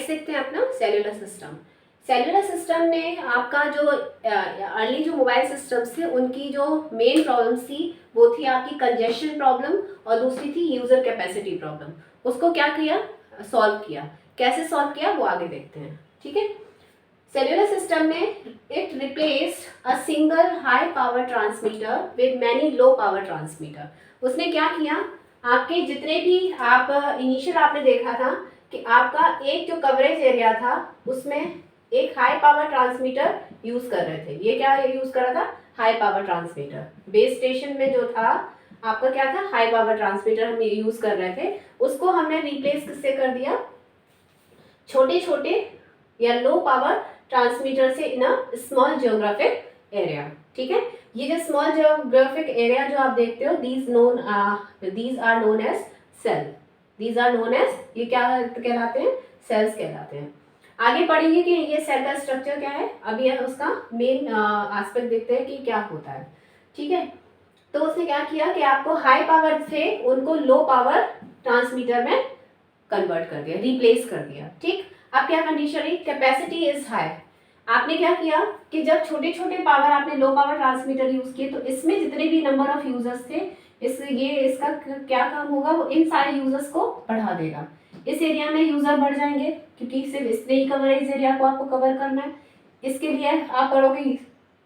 Next देखते हैं अपना सेल्यूलर सिस्टम। सेल्यूलर सिस्टम में आपका जो अर्ली जो मोबाइल सिस्टम्स थे उनकी जो मेन प्रॉब्लम्स थी वो थी आपकी कंजेशन प्रॉब्लम और दूसरी थी यूजर कैपेसिटी प्रॉब्लम। उसको क्या किया, सॉल्व किया। कैसे सॉल्व किया वो आगे देखते हैं, ठीक है। सेल्यूलर सिस्टम में it replaced a single high power transmitter with many low power transmitter. उसने क्या किया, आपके जितने भी आप इनिशियल आपने देखा था कि आपका एक जो कवरेज एरिया था उसमें एक हाई पावर ट्रांसमीटर यूज कर रहे थे। ये क्या यूज कर रहा था, high power transmitter. Base station में जो था आपका क्या था, हाई पावर ट्रांसमीटर हम यूज कर रहे थे। उसको हमने रिप्लेस किससे कर दिया, छोटे छोटे या लो पावर ट्रांसमीटर से इन अ स्मॉल जियोग्राफिक एरिया, ठीक है। ये जो स्मॉल जियोग्राफिक एरिया जो आप देखते हो these are known as cell, these are known as, ये क्या कहलाते हैं, सेल्स कहलाते हैं। आगे पढ़ेंगे कि ये सेल का स्ट्रक्चर क्या है। अभी उसका मेन एस्पेक्ट देखते हैं कि क्या होता है, ठीक है। तो उसने क्या किया कि आपको हाई पावर थे उनको लो पावर ट्रांसमीटर में कन्वर्ट कर दिया, रिप्लेस कर दिया, ठीक। अब क्या कंडीशन है, कैपेसिटी इज हाई। आपने क्या किया कि जब छोटे छोटे पावर आपने लो पावर ट्रांसमीटर यूज किए तो इसमें जितने भी नंबर ऑफ यूजर्स थे इसका क्या काम होगा, वो इन सारे यूजर्स को बढ़ा देगा। इस एरिया में यूजर बढ़ जाएंगे क्योंकि सिर्फ इसने ही कवरेज एरिया को आपको कवर करना है। इसके लिए आप पढ़ोगे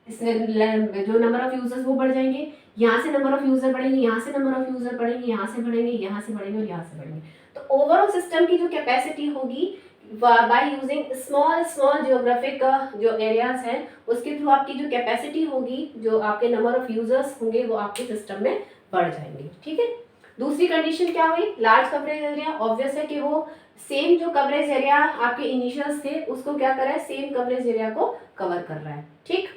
जो नंबर ऑफ यूजर्स वो बढ़ जाएंगे, यहाँ से नंबर ऑफ यूजर बढ़ेंगे, यहाँ से नंबर ऑफ यूजर बढ़ेंगे, यहाँ से बढ़ेंगे, यहाँ से बढ़ेंगे और यहाँ से बढ़ेंगे। तो ओवरऑल सिस्टम की जो कैपेसिटी होगी by using small small geographic जो एरियाज हैं उसके थ्रू आपकी जो कैपेसिटी होगी, जो आपके नंबर ऑफ यूजर्स होंगे वो आपके सिस्टम में बढ़ जाएंगे, ठीक है। दूसरी कंडीशन क्या हुई, लार्ज कवरेज एरिया। ऑब्वियस है कि वो सेम जो कवरेज एरिया आपके इनिशियल्स थे उसको क्या कर रहा है, सेम कवरेज एरिया को कवर कर रहा है, ठीक।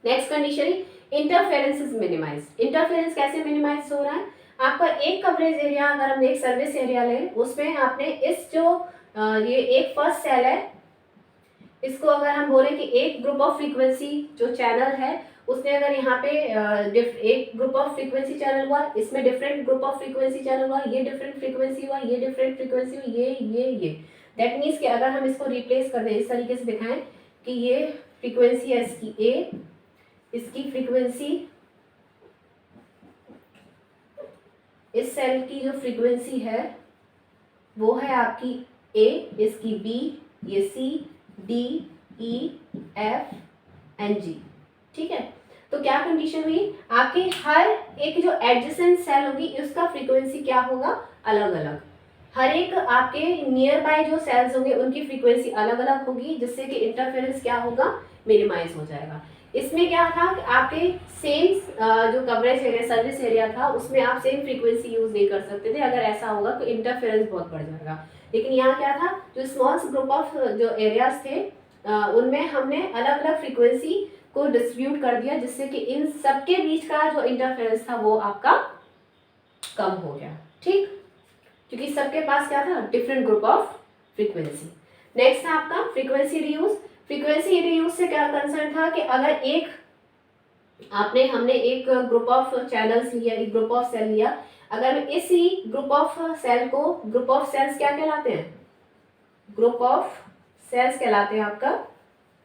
Next condition, interference is minimize. Interference कैसे मिनिमाइज हो रहा है, आपका एक कवरेज एरिया अगर हम एक सर्विस एरिया लें उसमें आपने इस जो ये एक फर्स्ट सेल है, इसको अगर हम बोले कि एक ग्रुप ऑफ फ्रीक्वेंसी जो चैनल है उसने अगर यहाँ पे एक ग्रुप ऑफ फ्रीक्वेंसी चैनल हुआ, इसमें different group of frequency channel हुआ, ये डिफरेंट फ्रीक्वेंसी हुआ, ये डिफरेंट फ्रीक्वेंसी हुई, ये दैट मीन्स कि अगर हम इसको रिप्लेस कर दें, इस तरीके से दिखाएं कि ये फ्रीक्वेंसी है इसकी ए, इसकी फ्रीक्वेंसी, इस सेल की जो फ्रीक्वेंसी है वो है आपकी ए, इसकी बी, ये सी, डी, ई, एफ एंड जी, ठीक है। तो क्या कंडीशन हुई, आपके हर एक जो एडजेसेंट सेल होगी उसका फ्रीक्वेंसी क्या होगा, अलग अलग। हर एक आपके नियर बाय जो सेल्स होंगे उनकी फ्रीक्वेंसी अलग अलग होगी, जिससे कि इंटरफेरेंस क्या होगा, मिनिमाइज हो जाएगा। इसमें क्या था कि आपके सेम जो कवरेज एरिया सर्विस एरिया था उसमें आप सेम फ्रीक्वेंसी यूज नहीं कर सकते थे। अगर ऐसा होगा तो इंटरफेरेंस बहुत बढ़ जाएगा। लेकिन यहाँ क्या था, जो स्मॉल ग्रुप ऑफ जो एरियाज थे उनमें हमने अलग अलग फ्रीक्वेंसी को डिस्ट्रीब्यूट कर दिया, जिससे कि इन सबके बीच का जो इंटरफेरेंस था वो आपका कम हो गया, ठीक, क्योंकि सबके पास क्या था, different group of frequency. Next है आपका फ्रीक्वेंसी रीयूज। फ्रीक्वेंसी रीयूज से क्या कंसर्न था कि अगर हमने एक ग्रुप ऑफ चैनल्स लिया, एक ग्रुप ऑफ सेल लिया, अगर मैं इसी ग्रुप ऑफ सेल को, ग्रुप ऑफ सेल्स क्या कहलाते हैं, ग्रुप ऑफ सेल्स कहलाते हैं आपका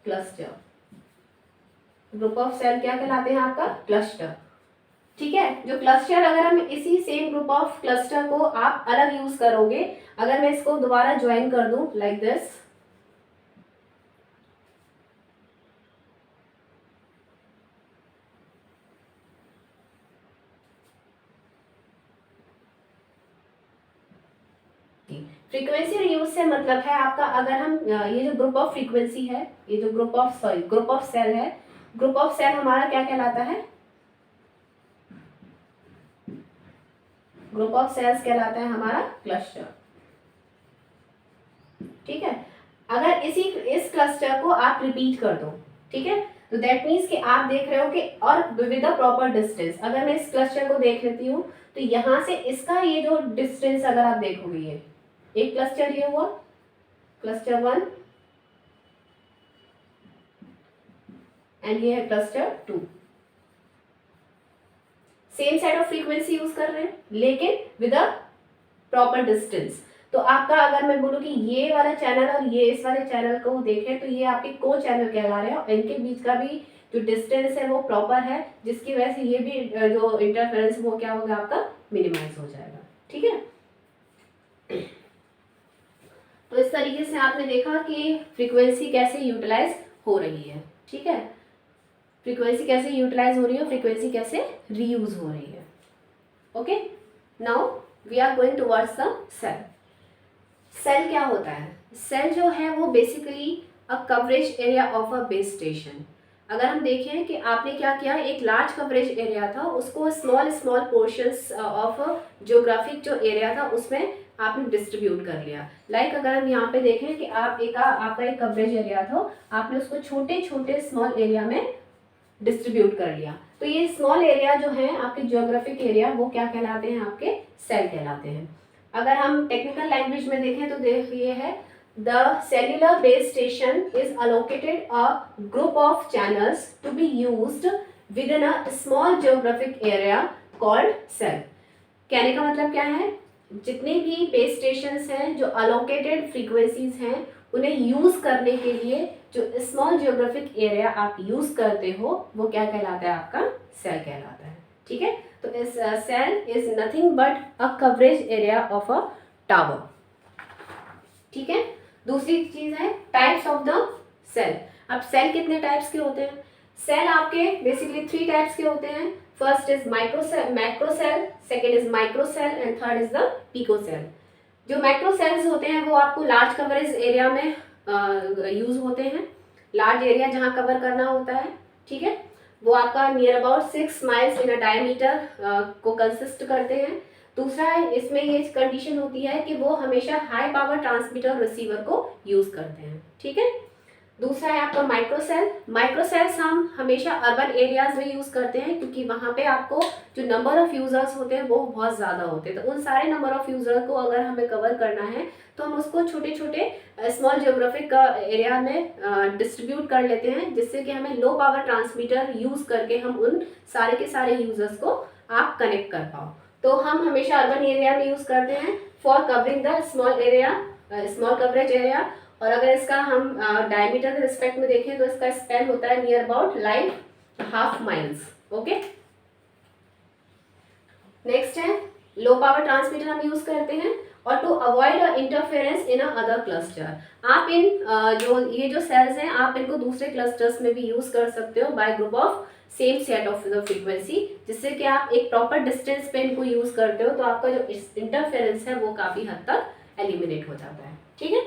क्लस्टर। ग्रुप ऑफ सेल क्या कहलाते हैं आपका, क्लस्टर, ठीक है। जो क्लस्टर, अगर हम इसी सेम ग्रुप ऑफ क्लस्टर को आप अलग यूज करोगे, अगर मैं इसको दोबारा ज्वाइन कर दूं लाइक दिस, फ्रीक्वेंसी रीयूज से मतलब है आपका, अगर हम ये जो ग्रुप ऑफ फ्रीक्वेंसी है, ये जो ग्रुप ऑफ सेल है, ग्रुप ऑफ सेल हमारा क्या कहलाता है, ग्रुप ऑफ सेल्स कहलाता है हमारा क्लस्टर, ठीक है। अगर इस क्लस्टर को आप रिपीट कर दो, ठीक है, तो दैट मीन्स कि आप देख रहे हो कि और विद अ प्रॉपर डिस्टेंस, अगर मैं इस क्लस्टर को देख लेती हूँ तो यहाँ से इसका ये जो डिस्टेंस अगर आप देखोगे, ये एक क्लस्टर ये हुआ क्लस्टर 1 एंड ये है cluster 2, same set of frequency use कर रहे हैं लेकिन विद अ प्रॉपर डिस्टेंस। तो आपका अगर मैं बोलूँ कि ये वाला चैनल और ये इस वाले चैनल को देखें तो ये आपके को चैनल कहला रहे हैं और इनके बीच का भी जो डिस्टेंस है वो प्रॉपर है, जिसकी वजह से ये भी जो इंटरफेरेंस वो क्या होगा आपका मिनिमाइज हो जाएगा। ठीक है, तो इस तरीके से आपने देखा कि फ्रीक्वेंसी कैसे यूटिलाइज हो रही है। ठीक है, फ्रीक्वेंसी कैसे यूटिलाइज हो रही है, फ्रीक्वेंसी कैसे रीयूज हो रही है। Okay, now we are going towards the cell. Cell क्या होता है? सेल जो है वो basically a coverage area of a base station. अगर हम देखें कि आपने क्या किया, एक लार्ज कवरेज एरिया था उसको small small portions of geographic जो एरिया था उसमें आपने डिस्ट्रीब्यूट कर लिया। लाइक अगर हम यहाँ पे देखें कि आपका एक कवरेज एरिया था, आपने उसको छोटे छोटे स्मॉल एरिया में डिस्ट्रीब्यूट कर लिया। तो ये स्मॉल एरिया जो है आपके ज्योग्राफिक एरिया वो क्या कहलाते हैं, आपके सेल कहलाते हैं। अगर हम टेक्निकल लैंग्वेज में देखें तो ये है the cellular base station is allocated a group of channels to be used within a small geographic area called cell. कहने का मतलब क्या है, जितने भी बेस स्टेशंस हैं जो अलोकेटेड फ्रीक्वेंसीज हैं उन्हें यूज करने के लिए जो स्मॉल ज्योग्राफिक एरिया आप यूज करते हो वो क्या कहलाता है, आपका सेल कहलाता है। ठीक है, तो इस cell is nothing but a coverage area of a tower. ठीक है, दूसरी चीज है टाइप्स ऑफ द सेल। अब सेल कितने टाइप्स के होते हैं? सेल आपके बेसिकली 3 टाइप्स के होते हैं। First is macro cell, second is micro cell and third is the pico cell. जो मैक्रो सेल्स होते हैं वो आपको लार्ज कवरेज एरिया में यूज होते हैं, लार्ज एरिया जहां कवर करना होता है। ठीक है, वो आपका near about 6 miles in a diameter को कंसिस्ट करते हैं। दूसरा है, इसमें ये कंडीशन होती है कि वो हमेशा हाई पावर ट्रांसमीटर रिसीवर को यूज करते हैं। ठीक है, दूसरा है आपका माइक्रो सेल। माइक्रो सेल्स हम हमेशा अर्बन एरियाज में यूज करते हैं क्योंकि वहां पे आपको जो नंबर ऑफ यूजर्स होते हैं वो बहुत ज़्यादा होते हैं। तो उन सारे नंबर ऑफ यूजर को अगर हमें कवर करना है तो हम उसको छोटे छोटे स्मॉल जियोग्राफिक एरिया में डिस्ट्रीब्यूट कर लेते हैं, जिससे कि हमें लो पावर ट्रांसमीटर यूज करके हम उन सारे के सारे यूजर्स को आप कनेक्ट कर पाओ। तो हम हमेशा अर्बन एरिया में यूज करते हैं for covering the small area, small coverage area. और अगर इसका हम डायमीटर के रिस्पेक्ट में देखें तो इसका स्पैन होता है near about like half miles. Okay, next है लो पावर ट्रांसमीटर हम यूज करते हैं और to avoid interference in other cluster. आप इन ये जो सेल्स हैं आप इनको दूसरे क्लस्टर्स में भी यूज कर सकते हो bye group of same set of the frequency, जिससे कि आप एक प्रॉपर डिस्टेंस पे इनको यूज करते हो तो आपका जो इंटरफेरेंस है वो काफी हद तक एलिमिनेट हो जाता है। ठीक है,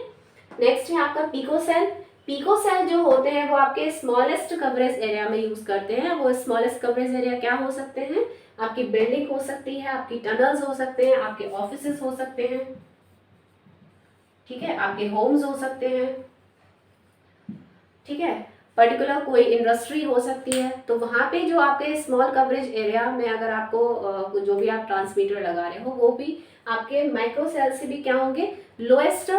नेक्स्ट है आपका पिको सेल। पिको सेल जो होते हैं वो आपके स्मॉलेस्ट कवरेज एरिया में यूज करते हैं। वो स्मॉलेस्ट कवरेज एरिया क्या हो सकते हैं, आपकी बिल्डिंग हो सकती है, आपकी टनल्स हो सकते हैं, आपके ऑफिसेस हो सकते हैं। ठीक है, आपके होम्स हो सकते हैं। ठीक है, पर्टिकुलर कोई इंडस्ट्री हो सकती है। तो वहाँ पे जो आपके स्मॉल कवरेज एरिया में अगर आपको जो भी आप ट्रांसमीटर लगा रहे हो वो भी आपके माइक्रो सेल से भी क्या होंगे, लोएस्ट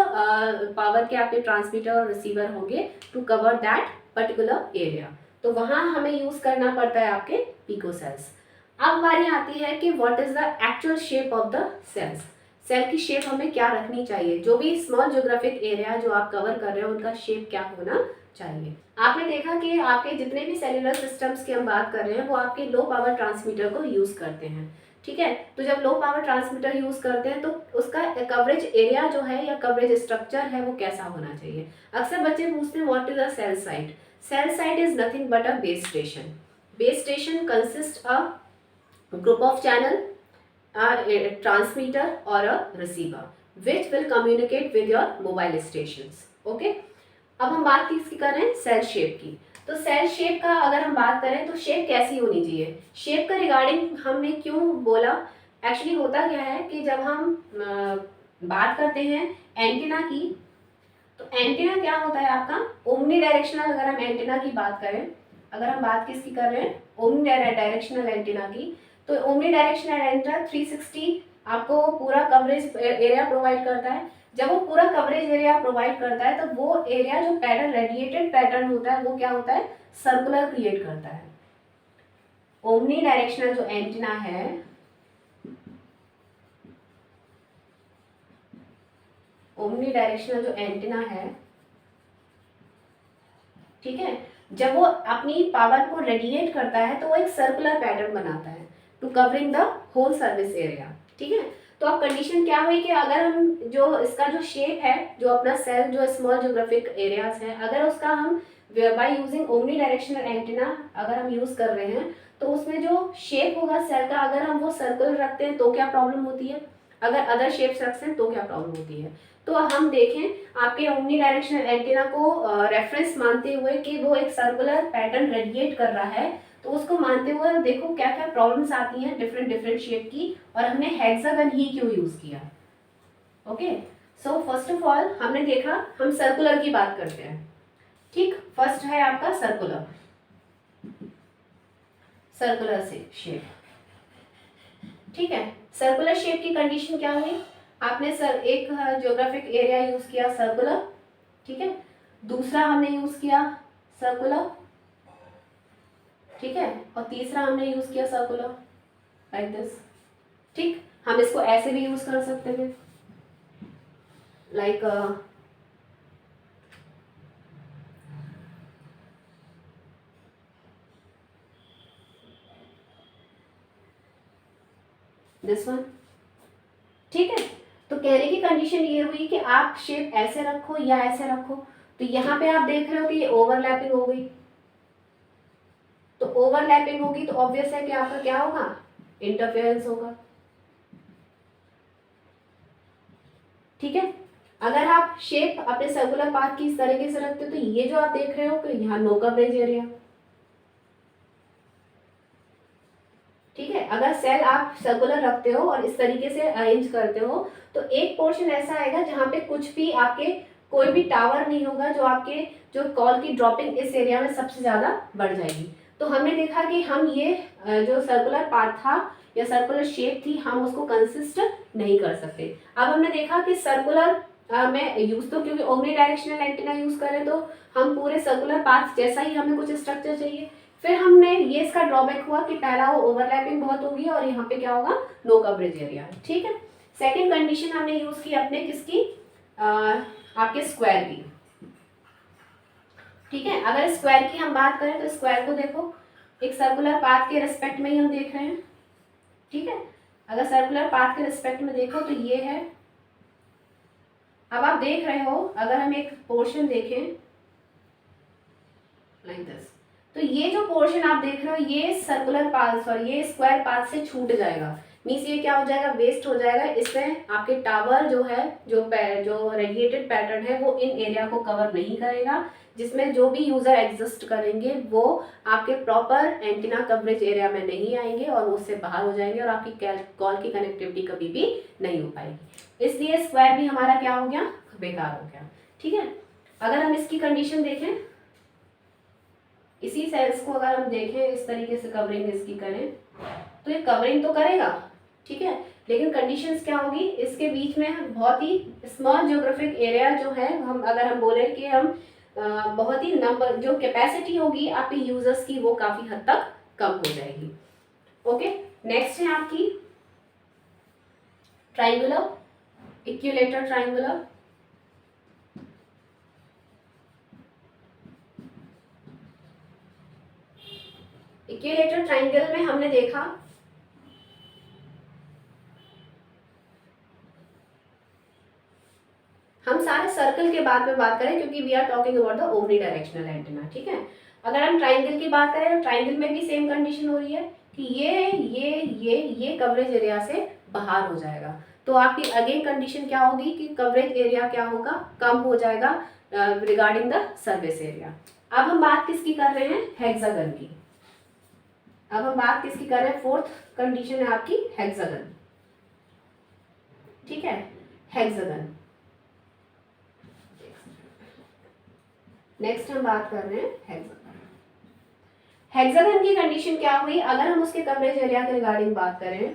पावर के आपके ट्रांसमीटर और रिसीवर होंगे to cover that particular area. तो वहाँ हमें यूज करना पड़ता है आपके पिको सेल्स। अब बारी आती है कि what is the actual shape of the cells. Cell की शेप हमें क्या रखनी चाहिए, जो भी स्मॉल ज्योग्राफिक एरिया जो आप कवर कर रहे हो उनका शेप क्या होना चाहिए। आपने देखा कि आपके जितने भी सेल्यूलर सिस्टम्स की हम बात कर रहे हैं वो आपके लो पावर ट्रांसमीटर को यूज करते हैं। ठीक है, तो जब लो पावर ट्रांसमीटर यूज करते हैं तो उसका कवरेज एरिया जो है या कवरेज स्ट्रक्चर है वो कैसा होना चाहिए। अक्सर बच्चे पूछते हैं what is a cell site. Cell site is nothing but a base station. Base station consist a group of channel, a transmitter or a receiver which will communicate with your mobile stations. Okay, अब हम बात किसकी कर रहे हैं, cell shape की। तो cell shape का अगर हम बात करें तो शेप कैसी होनी चाहिए। शेप का रिगार्डिंग हमने क्यों बोला, एक्चुअली होता क्या है कि जब हम बात करते हैं एंटीना की, तो एंटीना क्या होता है आपका ओमनी डायरेक्शनल। अगर हम एंटीना की बात करें, अगर हम बात किसकी कर रहे हैं, ओमनी डायरेक्शनल एंटीना की, तो ओमनी डायरेक्शनल एंटीना 360 आपको पूरा कवरेज एरिया प्रोवाइड करता है। जब वो पूरा कवरेज एरिया प्रोवाइड करता है तो वो एरिया जो पैटर्न रेडिएटेड पैटर्न होता है वो क्या होता है, सर्कुलर क्रिएट करता है। ओमनी डायरेक्शनल जो एंटीना है ओमनी डायरेक्शनल जो एंटीना है, ठीक है, जब वो अपनी पावर को रेडिएट करता है तो वो एक सर्कुलर पैटर्न बनाता है to covering the whole service area, ठीक है। तो अब कंडीशन क्या हुई कि अगर हम जो इसका जो शेप है, जो अपना सेल जो स्मॉल ज्योग्राफिक एरियाज है, अगर उसका हम by using omni directional antenna अगर हम यूज कर रहे हैं तो उसमें जो शेप होगा सेल का, अगर हम वो सर्कल रखते हैं तो क्या प्रॉब्लम होती है, अगर अदर शेप्स रखते हैं तो क्या प्रॉब्लम होती है। तो हम देखें आपके ओमनी डायरेक्शनल एंटीना को रेफरेंस मानते हुए कि वो एक सर्कुलर पैटर्न रेडिएट कर रहा है, तो उसको मानते हुए देखो क्या क्या प्रॉब्लम्स आती हैं डिफरेंट डिफरेंट शेप की, और हमने हेक्सागन ही क्यों यूज किया। Okay, so first of all हमने देखा, हम सर्कुलर की बात करते हैं, ठीक। फर्स्ट है आपका सर्कुलर, सर्कुलर से शेप, ठीक है। सर्कुलर शेप की कंडीशन क्या हुई, आपने सर एक ज्योग्राफिक एरिया यूज किया सर्कुलर, ठीक है, दूसरा हमने यूज किया सर्कुलर, ठीक है, और तीसरा हमने यूज किया सर्कुलर लाइक दिस, ठीक। हम इसको ऐसे भी यूज कर सकते हैं लाइक दिस वन, ठीक है। तो कहने की कंडीशन ये हुई कि आप शेप ऐसे रखो या ऐसे रखो, तो यहाँ पे आप देख रहे हो कि ये ओवरलैपिंग हो गई, तो ओवरलैपिंग होगी तो ऑब्वियस है कि आपका क्या होगा, इंटरफेरेंस होगा, ठीक है। अगर आप शेप अपने सर्कुलर पाथ की इस तरीके से रखते हो तो ये जो आप देख रहे हो कि यहाँ नो कवरेज एरिया, ठीक है। अगर सेल आप सर्कुलर रखते हो और इस तरीके से अरेंज करते हो तो एक पोर्शन ऐसा आएगा जहाँ पे कुछ भी आपके कोई भी टावर नहीं होगा, जो आपके जो कॉल की ड्रॉपिंग इस एरिया में सबसे ज्यादा बढ़ जाएगी। तो हमने देखा कि हम ये जो सर्कुलर पार्ट था या सर्कुलर शेप थी, हम उसको कंसिस्ट नहीं कर सकते। अब हमने देखा कि सर्कुलर में यूज तो क्योंकि ओमनी डायरेक्शनल एंटीना यूज करें तो हम पूरे सर्कुलर पाथ जैसा ही हमें कुछ स्ट्रक्चर चाहिए। फिर हमने ये इसका ड्रॉबैक हुआ कि पहला वो ओवरलैपिंग बहुत होगी और यहाँ पे क्या होगा, नो कवरेज एरिया, ठीक है। सेकंड कंडीशन हमने यूज की अपने किसकी, आपके स्क्वायर की, ठीक है। अगर स्क्वायर की हम बात करें तो स्क्वायर को देखो एक सर्कुलर पाथ के रिस्पेक्ट में ही हम देख रहे हैं, ठीक है। अगर सर्कुलर पाथ के रिस्पेक्ट में देखो तो ये है, अब आप देख रहे हो अगर हम एक पोर्शन देखें लाइक दिस, तो ये जो पोर्शन आप देख रहे हो ये सर्कुलर पाथ सॉरी ये स्क्वायर पाथ से छूट जाएगा, मीन्स ये क्या हो जाएगा, वेस्ट हो जाएगा। इसमें आपके टावर जो है जो रेडिएटेड पैटर्न है वो इन एरिया को कवर नहीं करेगा, जिसमें जो भी यूजर एग्जिस्ट करेंगे वो आपके प्रॉपर एंटीना कवरेज एरिया में नहीं आएंगे और उससे बाहर हो जाएंगे और आपकी कॉल की कनेक्टिविटी कभी भी नहीं हो पाएगी। इसलिए स्क्वायर भी हमारा क्या हो गया, बेकार हो गया, ठीक है। अगर हम इसकी कंडीशन देखें, इसी सेल्स को अगर हम देखें इस तरीके से कवरिंग इसकी करें तो ये कवरिंग तो करेगा, ठीक है, लेकिन कंडीशंस क्या होगी, इसके बीच में बहुत ही स्मॉल ज्योग्राफिक एरिया जो है, हम अगर हम बोले कि हम बहुत ही नंबर जो कैपेसिटी होगी आपके यूजर्स की वो काफी हद तक कम हो जाएगी। ओके, नेक्स्ट है आपकी triangular, equilateral triangular. Equilateral triangle में हमने देखा हम सारे सर्कल के बाद में बात करें क्योंकि we are talking about the omnidirectional antenna, ठीक है। अगर हम ट्राइंगल की बात करें तो ट्राइंगल में भी सेम कंडीशन हो रही है कि ये कवरेज एरिया से बाहर हो जाएगा, तो आपकी अगेन कंडीशन क्या होगी कि कवरेज एरिया क्या होगा, कम हो जाएगा रिगार्डिंग द सर्विस एरिया। अब हम बात किसकी कर रहे हैं, हेक्सागन की। अब हम बात किसकी कर रहे हैं, फोर्थ कंडीशन है आपकी हेक्सागन, ठीक है, हेक्सागन। नेक्स्ट हम बात कर रहे हैं हेक्सागन। हेक्सागन की कंडीशन क्या हुई, अगर हम उसके कवरेज एरिया के रिगार्डिंग बात करें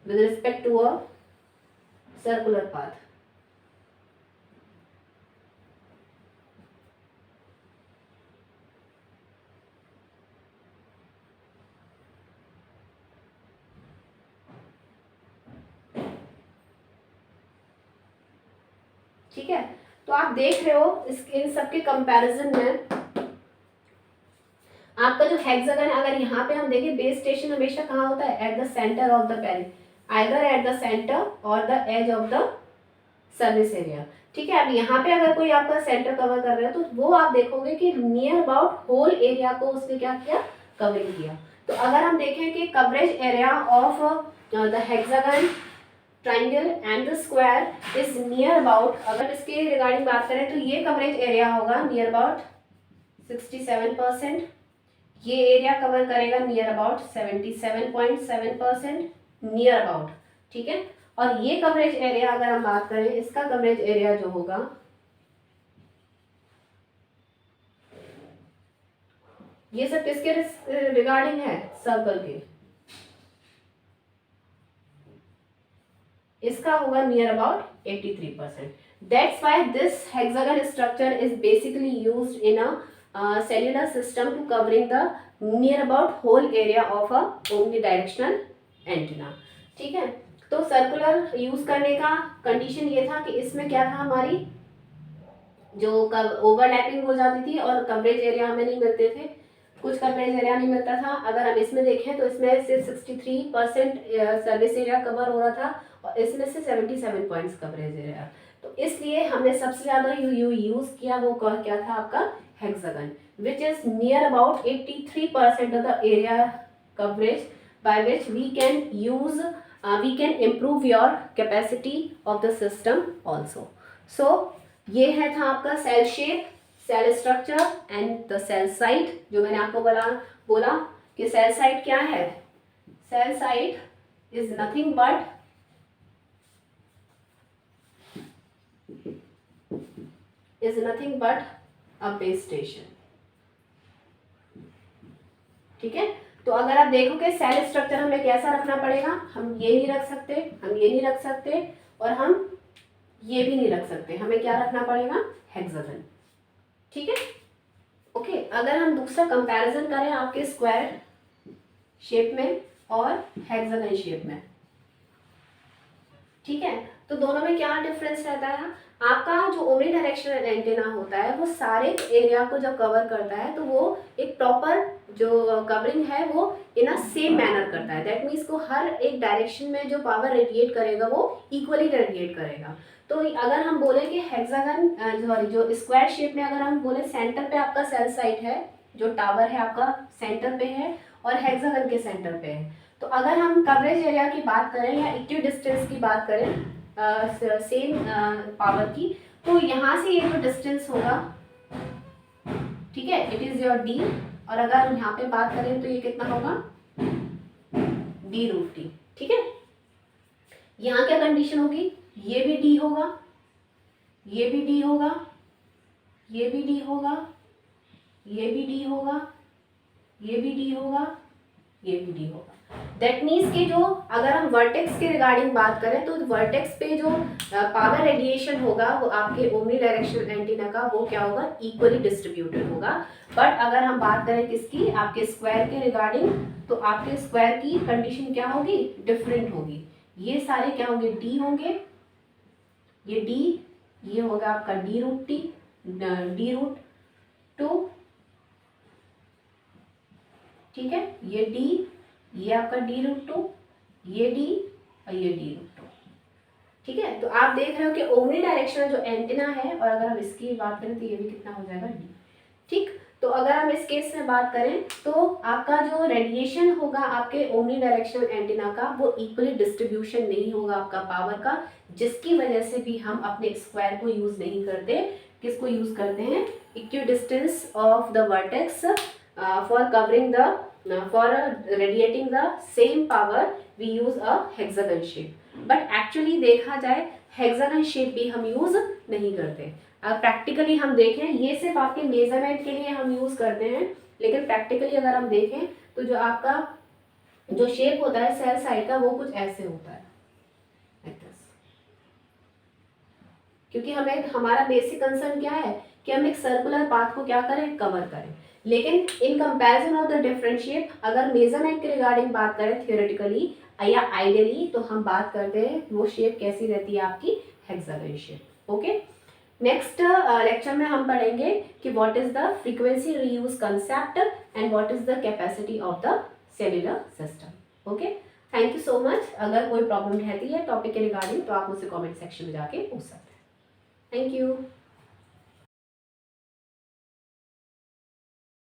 with respect to a circular path, ठीक है, तो आप देख रहे हो इन सबके कंपैरिजन में आपका जो हेक्सागन, अगर यहाँ पे हम देखें बेस स्टेशन हमेशा कहाँ होता है, at the centre of the pen, either at the centre और the edge of the service area. ठीक है, अब यहाँ पे अगर कोई आपका सेंटर कवर कर रहा है तो वो आप देखोगे कि नियर अबाउट होल एरिया को उसने क्या किया, कवरिंग किया। तो अगर हम देखें कि coverage area of the hexagon, triangle and the square is near about, अगर इसके रिगार्डिंग बात करें तो ये कवरेज एरिया होगा नियर अबाउट 67%, ये एरिया कवर करेगा नियर अबाउट 77.7% नियर अबाउट। ठीक है, और ये कवरेज एरिया अगर हम बात करें, इसका कवरेज एरिया जो होगा ये सब किसके रिगार्डिंग है, सर्कल के, इसका होगा near about 83%। That's why this hexagon structure is basically used in a cellular system to covering the near about whole area of a omnidirectional antenna। ठीक है, तो सर्कुलर यूज करने का कंडीशन ये था कि इसमें क्या था, हमारी जो ओवरलैपिंग हो जाती थी और कवरेज एरिया हमें नहीं मिलते थे, कुछ कवरेज एरिया नहीं मिलता था। अगर हम इसमें देखें तो इसमें से 63% सर्विस एरिया कवर हो रहा था और इसमें से 77 पॉइंट्स कवरेज एरिया। तो इसलिए हमने सबसे ज़्यादा यूज़ किया वो क्या था आपका hexagon, which is near about 83% of the area coverage by which we can improve your capacity of the system also। So ये है था आपका cell shape, cell structure and the cell site. जो मैंने आपको बोला कि सेल साइट क्या है, cell site is nothing but a base station. ठीक है, तो अगर आप देखोगे सेल स्ट्रक्चर हमें कैसा रखना पड़ेगा, हम ये नहीं रख सकते, हम ये नहीं रख सकते और हम ये भी नहीं रख सकते, हमें क्या रखना पड़ेगा, हेक्सागन। ठीक है, ओके। अगर हम दूसरा कंपैरिजन करें आपके स्क्वायर शेप में और हेक्सागन शेप में, ठीक है, तो दोनों में क्या डिफरेंस रहता है, आपका जो ओमनी डायरेक्शनल एंटेना होता है वो सारे एरिया को जब कवर करता है तो वो एक प्रॉपर जो कवरिंग है वो इन अ सेम मैनर करता है। दैट मीन्स को हर एक डायरेक्शन में जो पावर रेडिएट करेगा वो इक्वली रेडिएट करेगा। तो अगर हम बोले कि हेक्सागन सॉरी जो स्क्वायर शेप में अगर हम बोले सेंटर पे आपका सेल साइट है, जो टावर है आपका सेंटर पे है और हेक्सागन के सेंटर पे है, तो अगर हम कवरेज एरिया की बात करें या इक्वी डिस्टेंस की बात करें सेम पावर की, तो यहाँ से ये जो डिस्टेंस होगा, ठीक है, इट इज योर डी, और अगर हम यहाँ पे बात करें तो ये कितना होगा, d√t। ठीक है, यहाँ क्या कंडीशन होगी, ये भी d होगा, ये भी d होगा, ये भी d होगा, ये भी d होगा, ये भी d होगा, ये भी d होगा। दैट मीन्स कि जो अगर हम वर्टेक्स के रिगार्डिंग बात करें तो वर्टेक्स पे जो पावर रेडिएशन होगा वो आपके ओमनी डायरेक्शनल एंटीना का वो क्या होगा, इक्वली डिस्ट्रीब्यूटेड होगा। बट अगर हम बात करें किसकी, आपके स्क्वायर के रिगार्डिंग, तो आपके स्क्वायर की कंडीशन क्या होगी, डिफरेंट होगी। ये सारे क्या होंगे, डी होंगे, ये डी, ये होगा आपका d√t, d√2, ठीक है, ये डी, ये आपका d√2, ये d और ये d√2। ठीक है, तो आप देख रहे हो कि ओमनी डायरेक्शनल जो एंटीना है, और अगर हम इसकी बात करें तो ये भी कितना हो जाएगा, d। ठीक, तो अगर हम इस केस में बात करें तो आपका जो रेडिएशन होगा आपके ओमनी डायरेक्शनल एंटीना का वो इक्वली डिस्ट्रीब्यूशन नहीं होगा आपका पावर का, जिसकी वजह से भी हम अपने स्क्वायर को यूज नहीं करते। किसको यूज करते हैं, equi distance of the vertex for covering the for radiating the same power we use a hexagon shape। but actually देखा जाए hexagon shape भी हम यूज नहीं करते। अब प्रैक्टिकली हम देखें, ये सिर्फ आपके मेजरमेंट के लिए हम यूज करते हैं, लेकिन प्रैक्टिकली अगर हम देखें तो जो आपका जो शेप होता है सेल साइड का वो कुछ ऐसे होता है, क्योंकि हमें हमारा बेसिक कंसर्न क्या है कि हम एक सर्कुलर पाथ को क्या करें, कवर करें। लेकिन in comparison of the different shape, अगर मेजरमेंट के रिगार्डिंग बात करें थियोरेटिकली या आइडियली, तो हम बात करते हैं वो शेप कैसी रहती है आपकी, hexagon shape. Okay, next lecture में हम पढ़ेंगे कि what is the frequency reuse concept and what is the capacity of the cellular system. Okay, thank you so much. अगर कोई प्रॉब्लम रहती है टॉपिक के रिगार्डिंग तो आप मुझसे कमेंट सेक्शन में जाके पूछ सकते हैं। Thank you.